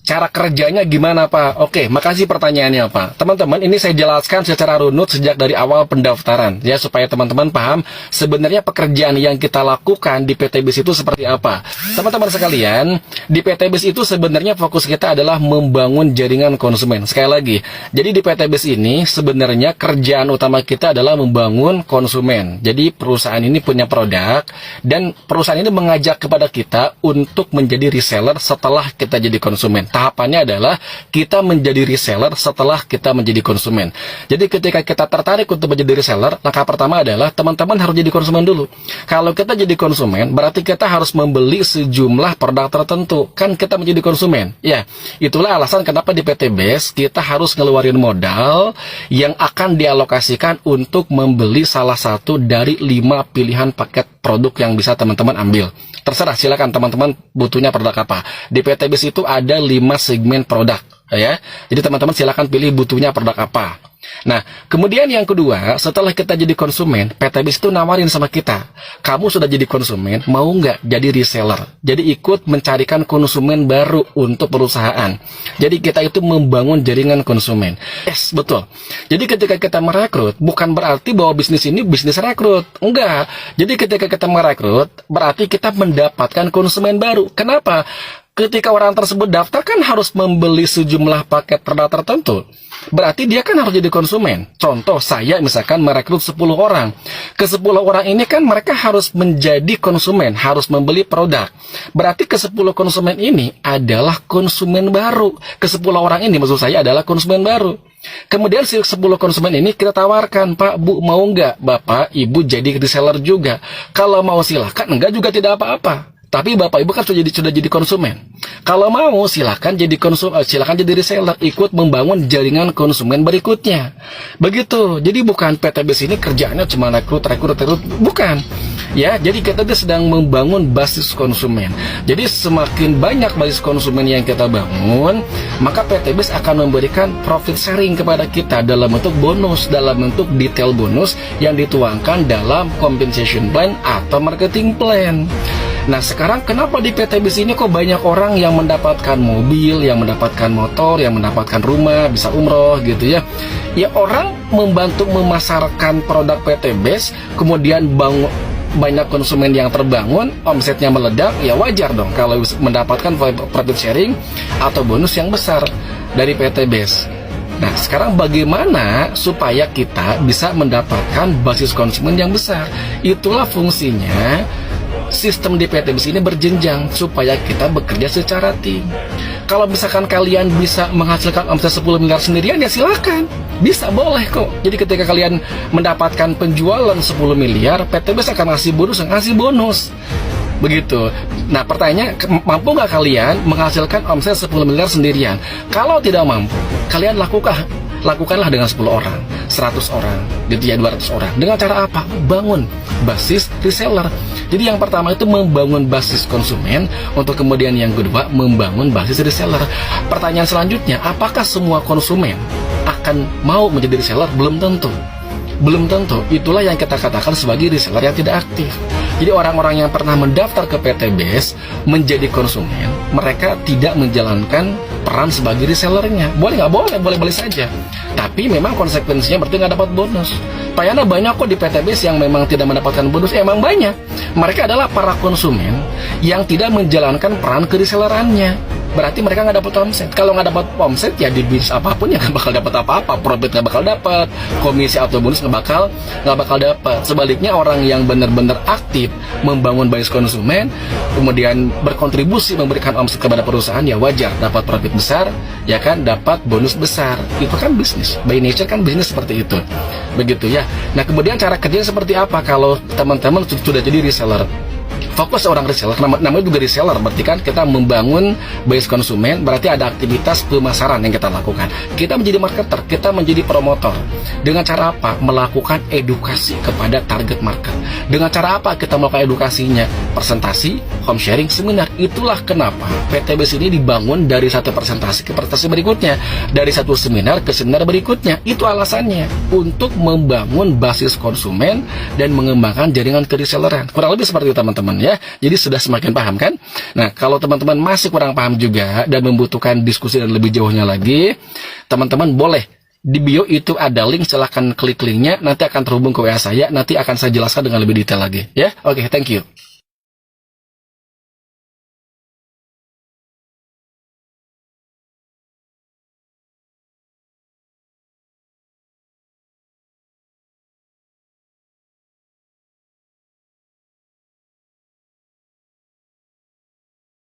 Cara kerjanya gimana, Pak? Oke, makasih pertanyaannya, Pak. Teman-teman, ini saya jelaskan secara runut sejak dari awal pendaftaran, ya, supaya teman-teman paham sebenarnya pekerjaan yang kita lakukan di PT BIS itu seperti apa. Teman-teman sekalian, di PT BIS itu sebenarnya fokus kita adalah membangun jaringan konsumen. Sekali lagi, jadi di PT BIS ini sebenarnya kerjaan utama kita adalah membangun konsumen. Jadi perusahaan ini punya produk, dan perusahaan ini mengajak kepada kita untuk menjadi reseller setelah kita jadi konsumen. Tahapannya adalah kita menjadi reseller setelah kita menjadi konsumen. Jadi ketika kita tertarik untuk menjadi reseller, langkah pertama adalah teman-teman harus jadi konsumen dulu. Kalau kita jadi konsumen, berarti kita harus membeli sejumlah produk tertentu. Kan kita menjadi konsumen. Ya, itulah alasan kenapa di PT BIS kita harus ngeluarin modal yang akan dialokasikan untuk membeli salah satu dari 5 pilihan paket produk yang bisa teman-teman ambil. Terserah, silakan teman-teman butuhnya produk apa. Di PT BIS itu ada 5 segmen produk, ya. Jadi teman-teman silakan pilih butuhnya produk apa. Nah, kemudian yang kedua, setelah kita jadi konsumen, PT BIS itu nawarin sama kita, kamu sudah jadi konsumen, mau nggak jadi reseller? Jadi ikut mencarikan konsumen baru untuk perusahaan. Jadi kita itu membangun jaringan konsumen. Yes, betul. Jadi ketika kita merekrut, bukan berarti bahwa bisnis ini bisnis rekrut. Enggak. Jadi ketika kita merekrut, berarti kita mendapatkan konsumen baru. Kenapa? Ketika orang tersebut daftar kan harus membeli sejumlah paket produk tertentu. Berarti dia kan harus jadi konsumen. Contoh, saya misalkan merekrut 10 orang. Ke 10 orang ini kan mereka harus menjadi konsumen, harus membeli produk. Berarti ke 10 konsumen ini adalah konsumen baru. Ke 10 orang ini maksud saya adalah konsumen baru. Kemudian si 10 konsumen ini kita tawarkan, Pak, Bu, mau nggak Bapak, Ibu jadi reseller juga? Kalau mau silahkan, enggak juga tidak apa-apa. Tapi Bapak Ibu kan sudah jadi konsumen. Kalau mau silakan jadi silakan jadi reseller, ikut membangun jaringan konsumen berikutnya. Begitu. Jadi bukan PT BIS ini kerjaannya cuma rekrut, bukan. Ya, jadi kita sedang membangun basis konsumen. Jadi semakin banyak basis konsumen yang kita bangun, maka PT BIS akan memberikan profit sharing kepada kita dalam bentuk bonus, dalam bentuk detail bonus yang dituangkan dalam compensation plan atau marketing plan. Nah, sekarang kenapa di PT BIS ini kok banyak orang yang mendapatkan mobil, yang mendapatkan motor, yang mendapatkan rumah, bisa umroh gitu ya. Ya, orang membantu memasarkan produk PT BIS, kemudian banyak konsumen yang terbangun, omsetnya meledak, ya wajar dong kalau mendapatkan profit sharing atau bonus yang besar dari PT BIS. Nah, sekarang bagaimana supaya kita bisa mendapatkan basis konsumen yang besar? Itulah fungsinya sistem di PT BIS ini berjenjang supaya kita bekerja secara tim. Kalau misalkan kalian bisa menghasilkan omset 10 miliar sendirian, ya silakan. Bisa, boleh kok. Jadi ketika kalian mendapatkan penjualan 10 miliar, PT BIS akan ngasih bonus. Begitu. Nah, pertanyaannya, mampu nggak kalian menghasilkan omset 10 miliar sendirian? Kalau tidak mampu, kalian lakukanlah dengan 10 orang, 100 orang, gitu ya, 200 orang. Dengan cara apa? Bangun basis reseller. Jadi yang pertama itu membangun basis konsumen, untuk kemudian yang kedua membangun basis reseller. Pertanyaan selanjutnya, apakah semua konsumen akan mau menjadi reseller? Belum tentu. Belum tentu. Itulah yang kita katakan sebagai reseller yang tidak aktif. Jadi orang-orang yang pernah mendaftar ke PT BIS menjadi konsumen, mereka tidak menjalankan peran sebagai resellernya. Boleh nggak? Boleh, boleh-boleh saja. Tapi memang konsekuensinya berarti nggak dapat bonus. Payana banyak kok di PT BIS yang memang tidak mendapatkan bonus. Emang banyak. Mereka adalah para konsumen yang tidak menjalankan peran keresellerannya. Berarti mereka nggak dapat omset. Kalau nggak dapat omset, ya di bisnis apapun ya nggak bakal dapat apa-apa. Profit nggak bakal dapat, komisi atau bonus nggak bakal dapat. Sebaliknya orang yang benar-benar aktif membangun basis konsumen, kemudian berkontribusi memberikan omset kepada perusahaan, ya wajar dapat profit besar, ya kan, dapat bonus besar. Itu kan bisnis. By nature kan bisnis seperti itu. Begitu ya. Nah, kemudian cara kerjanya seperti apa kalau teman-teman sudah jadi reseller? Fokus seorang reseller, namanya juga reseller, berarti kan kita membangun base konsumen, berarti ada aktivitas pemasaran yang kita lakukan. Kita menjadi marketer, kita menjadi promotor. Dengan cara apa? Melakukan edukasi kepada target market. Dengan cara apa kita melakukan edukasinya? Presentasi, home sharing, seminar. Itulah kenapa PT BIS ini dibangun dari satu presentasi ke presentasi berikutnya, dari satu seminar ke seminar berikutnya. Itu alasannya, untuk membangun basis konsumen dan mengembangkan jaringan kereselleran. Kurang lebih seperti itu teman-teman ya. ya. Jadi sudah semakin paham kan? Nah, kalau teman-teman masih kurang paham juga dan membutuhkan diskusi dan lebih jauhnya lagi, teman-teman boleh di bio itu ada link, silahkan klik linknya, nanti akan terhubung ke WA saya, nanti akan saya jelaskan dengan lebih detail lagi ya. Oke, thank you.